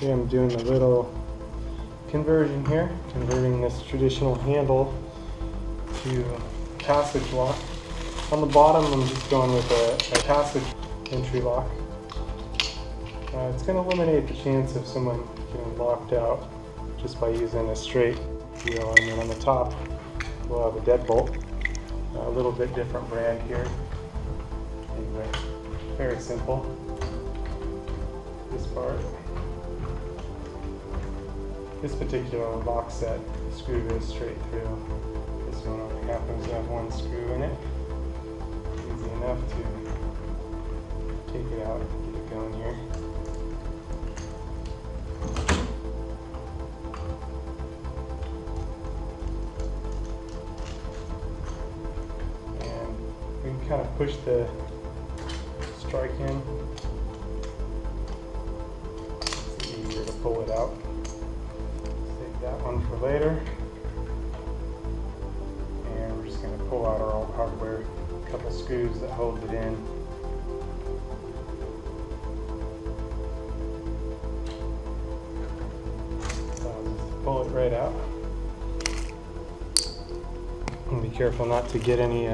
Okay, I'm doing a little conversion here, converting this traditional handle to passage lock. On the bottom, I'm just going with a passage entry lock. It's going to eliminate the chance of someone getting locked out just by using a straight wheel. And then on the top, we'll have a Deadbolt, a little bit different brand here. Anyway, very simple. This part. This particular lock set, the screw goes straight through. This one only happens to have one screw in it. Easy enough to take it out and get it going here. And we can kind of push the strike in. It's easier to pull it out. Save that one for later. And we're just going to pull out our old hardware, a couple screws that hold it in. Pull it right out. And be careful not to get any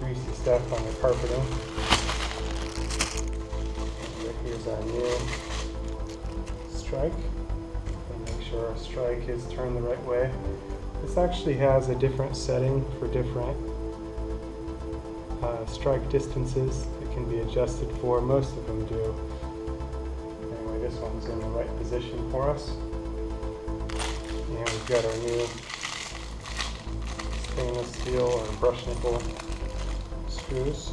greasy stuff on the carpeting. Here's our new strike. And make sure our strike is turned the right way. This actually has a different setting for different strike distances that can be adjusted for. Most of them do. Anyway, this one's in the right position for us. And we've got our new stainless steel or brush nickel screws.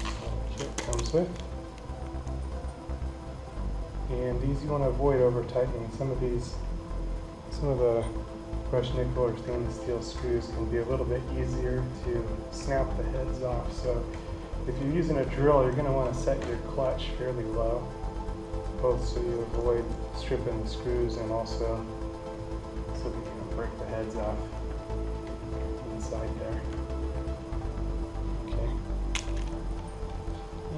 The kit comes with. And these you want to avoid over tightening. Some of the brush nickel or stainless steel screws can be a little bit easier to snap the heads off. So if you're using a drill, you're going to want to set your clutch fairly low, both so you avoid stripping the screws and also so that you can break the heads off inside there. Okay.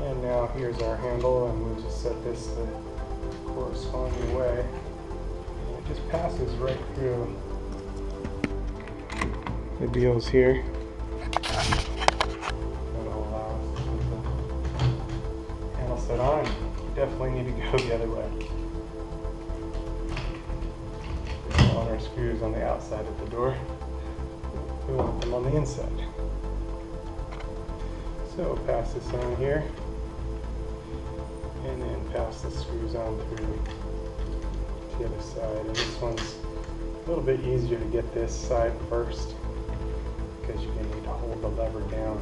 And now here's our handle, and we'll just set this the corresponding way. And it just passes right through the deals here. That'll allow us to put the handle set on. You definitely need to go the other way. We don't want our screws on the outside of the door. We want them on the inside. So pass this on here, and then pass the screws on through the other side. And this one's a little bit easier to get this side first, because you're going to need to hold the lever down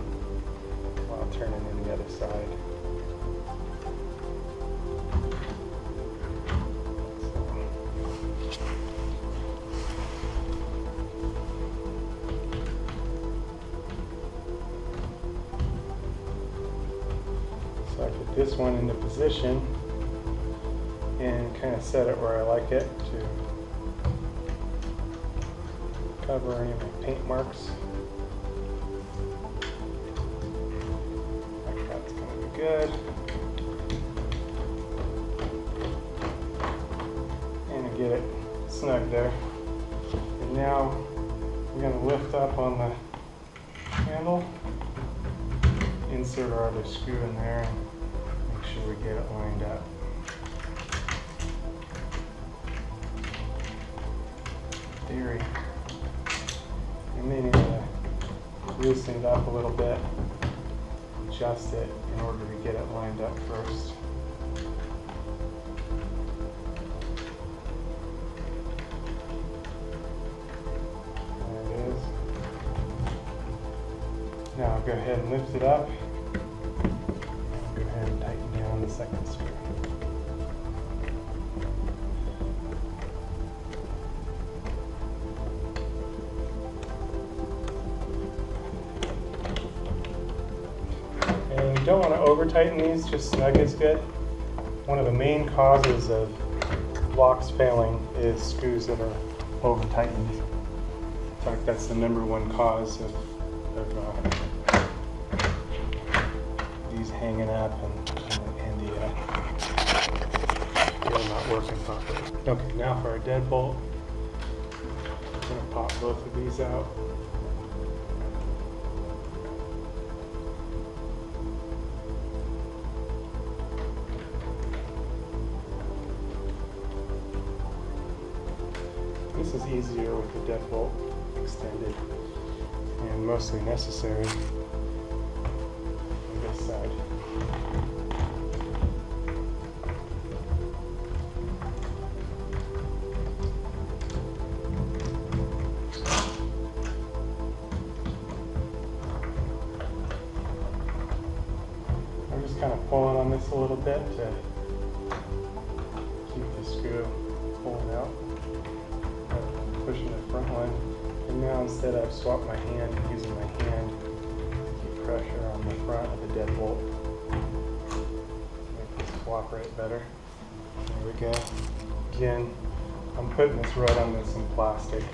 while turning in the other side. So I put this one into position and kind of set it where I like it to cover any of my paint marks. That's going to be good. And get it snug there. And now we're going to lift up on the handle, insert our other screw in there, and make sure we get it lined up. Theory. You may need to loosen it up a little bit, adjust it in order to get it lined up first. There it is. Now I'll go ahead and lift it up. Go ahead and tighten down the second screw. And you don't want to over tighten these, just snug is good. One of the main causes of locks failing is screws that are over tightened. In fact, that's the #1 cause of these hanging up and the they're not working properly. Okay, now for our deadbolt, I'm going to pop both of these out. This is easier with the deadbolt extended and mostly necessary on this side. I'm just kind of pulling on this a little bit to keep the screw pulling out. Pushing the front one, and now instead I've swapped my hand and using my hand to keep pressure on the front of the deadbolt. Make this cooperate better. There we go. Again, I'm putting this right on some plastic.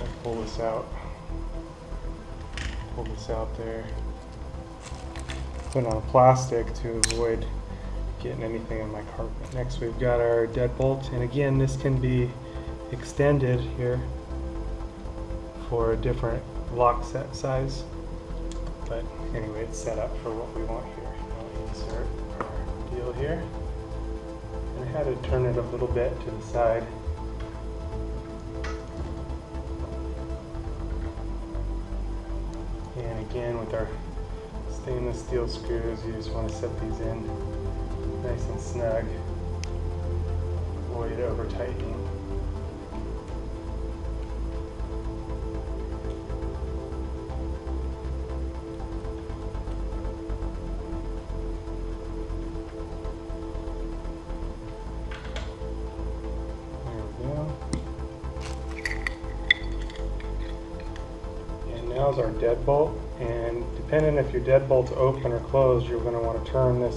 I'll pull this out. Pull this out there. Put on plastic to avoid getting anything on my carpet. Next we've got our deadbolt, and again this can be extended here for a different lock set size, but anyway, it's set up for what we want here. I'll insert our deal here, and I had to turn it a little bit to the side. And again, with our stainless steel screws, you just want to set these in nice and snug, avoid over tightening. Now is our deadbolt, and depending if your deadbolt's open or closed, you're going to want to turn the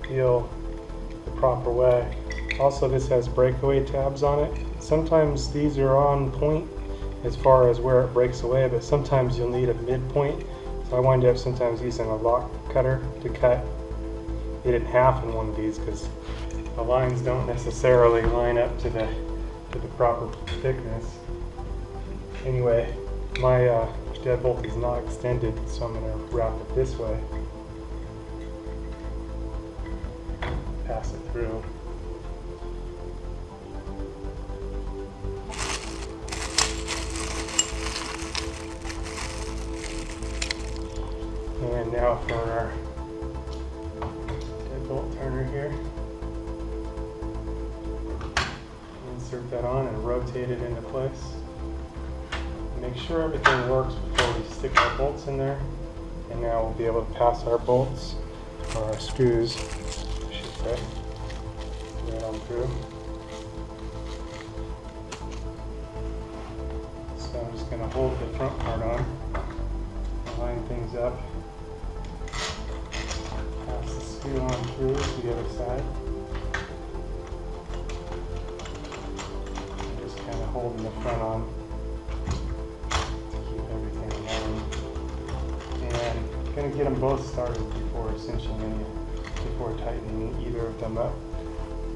deal the proper way. Also, this has breakaway tabs on it. Sometimes these are on point as far as where it breaks away, but sometimes you'll need a midpoint. So I wind up sometimes using a lock cutter to cut it in half in one of these, because the lines don't necessarily line up to the proper thickness. Anyway, my deadbolt is not extended, so I'm going to wrap it this way. Pass it through. And now for our deadbolt turner here. Insert that on and rotate it into place. Make sure everything works before we stick our bolts in there. And now we'll be able to pass our bolts, or our screws, I should say, right on through. So I'm just going to hold the front part on, line things up, pass the screw on through to the other side. And just kind of holding the front on. Going to get them both started before before tightening either of them up.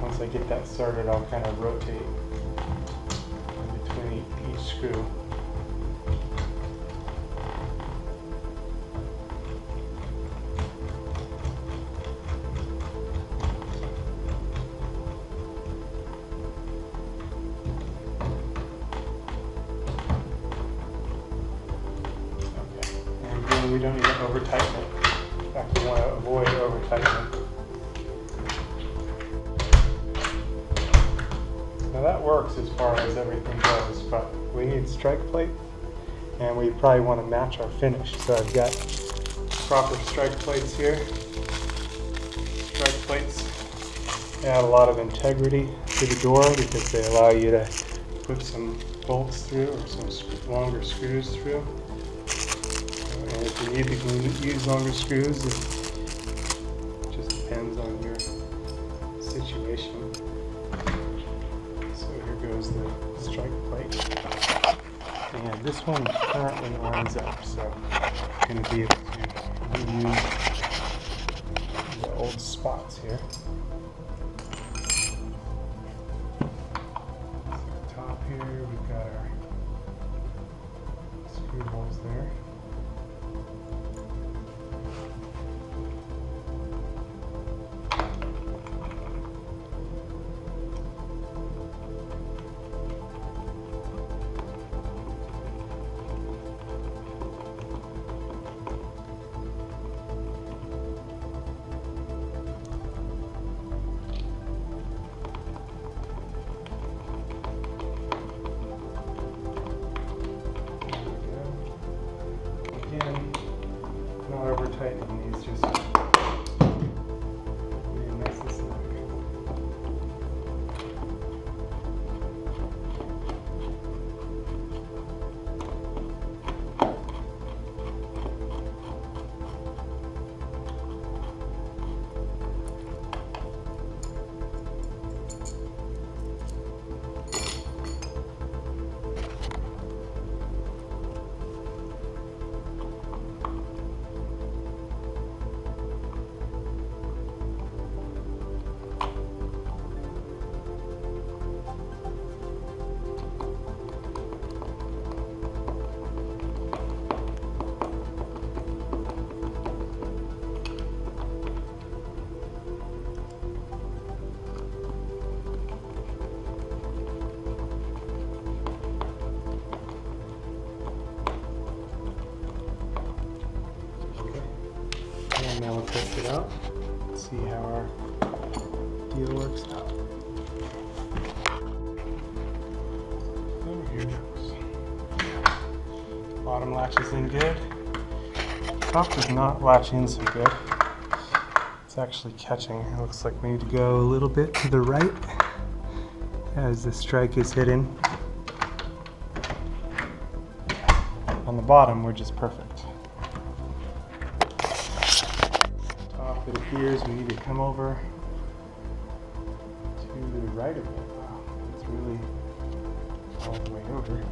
Once I get that started, I'll kind of rotate in between each screw. We don't need to over tighten it. In fact, we want to avoid over tightening. Now that works as far as everything goes, but we need strike plates, and we probably want to match our finish. So I've got proper strike plates here. Strike plates add a lot of integrity to the door because they allow you to put some bolts through or some longer screws through. And if you need to use longer screws, it just depends on your situation. So here goes the strike plate. And this one currently lines up, so I'm going to be able to reuse The old spots here. So top here, we've got our screw holes there. Again, not over tightening these, just really nice and snug. And now we'll test it out, see how our deal works out. Oh, here it goes. Bottom latches in good. Top does not latch in so good. It's actually catching. It looks like we need to go a little bit to the right as the strike is hidden. On the bottom, we're just perfect. It appears we need to come over to the right of it. Wow, it's really all the way over.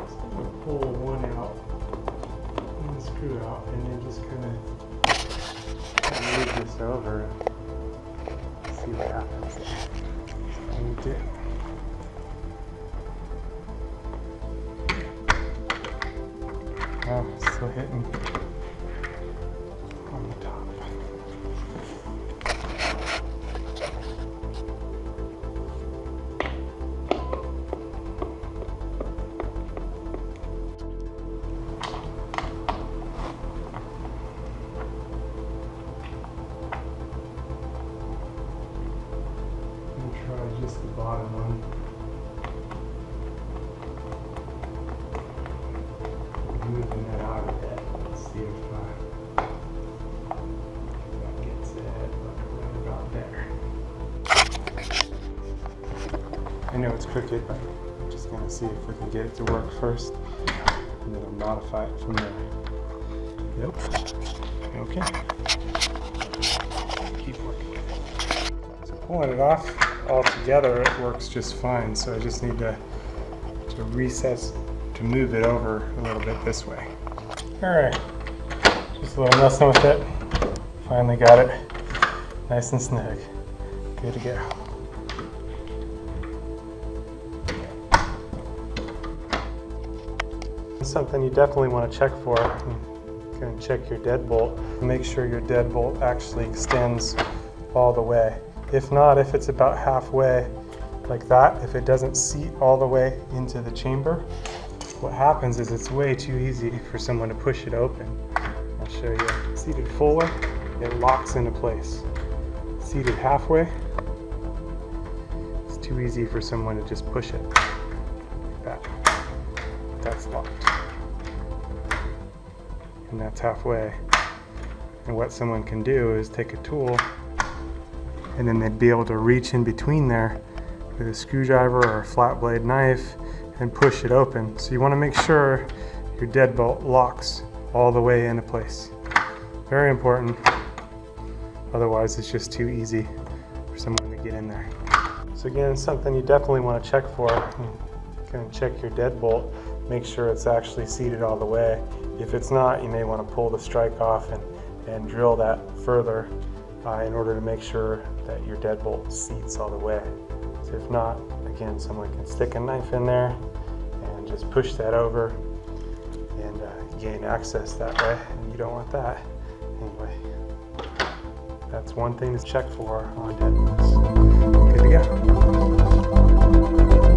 So I'm going to pull one out, one screw out, and then just kind of move this over and see what happens. So moved it. Oh, it's still hitting on the top. I'm going to try just the bottom one. Moving that out of it. Let's see if that gets it right about there. I know it's crooked, but I'm just going to see if we can get it to work first, and then I'll modify it from there. Yep. Okay. Keep working. So pulling it off all together, it works just fine. So I just need to recess to move it over a little bit this way. Alright, just a little messing with it. Finally got it nice and snug. Good to go. Something you definitely want to check for. You can check your deadbolt. Make sure your deadbolt actually extends all the way. If not, if it's about halfway like that, if it doesn't seat all the way into the chamber, what happens is it's way too easy for someone to push it open. I'll show you. Seated fuller, it locks into place. Seated halfway, it's too easy for someone to just push it like that. That's locked. And that's halfway. And what someone can do is take a tool, and then they'd be able to reach in between there with a screwdriver or a flat blade knife and push it open. So you want to make sure your deadbolt locks all the way into place. Very important. Otherwise it's just too easy for someone to get in there. So again, something you definitely want to check for. You can check your deadbolt, make sure it's actually seated all the way. If it's not, you may want to pull the strike off and drill that further in order to make sure that your deadbolt seats all the way. So if not, again, someone can stick a knife in there and just push that over and gain access that way, and you don't want that. Anyway, that's one thing to check for on deadbolts. Good to go.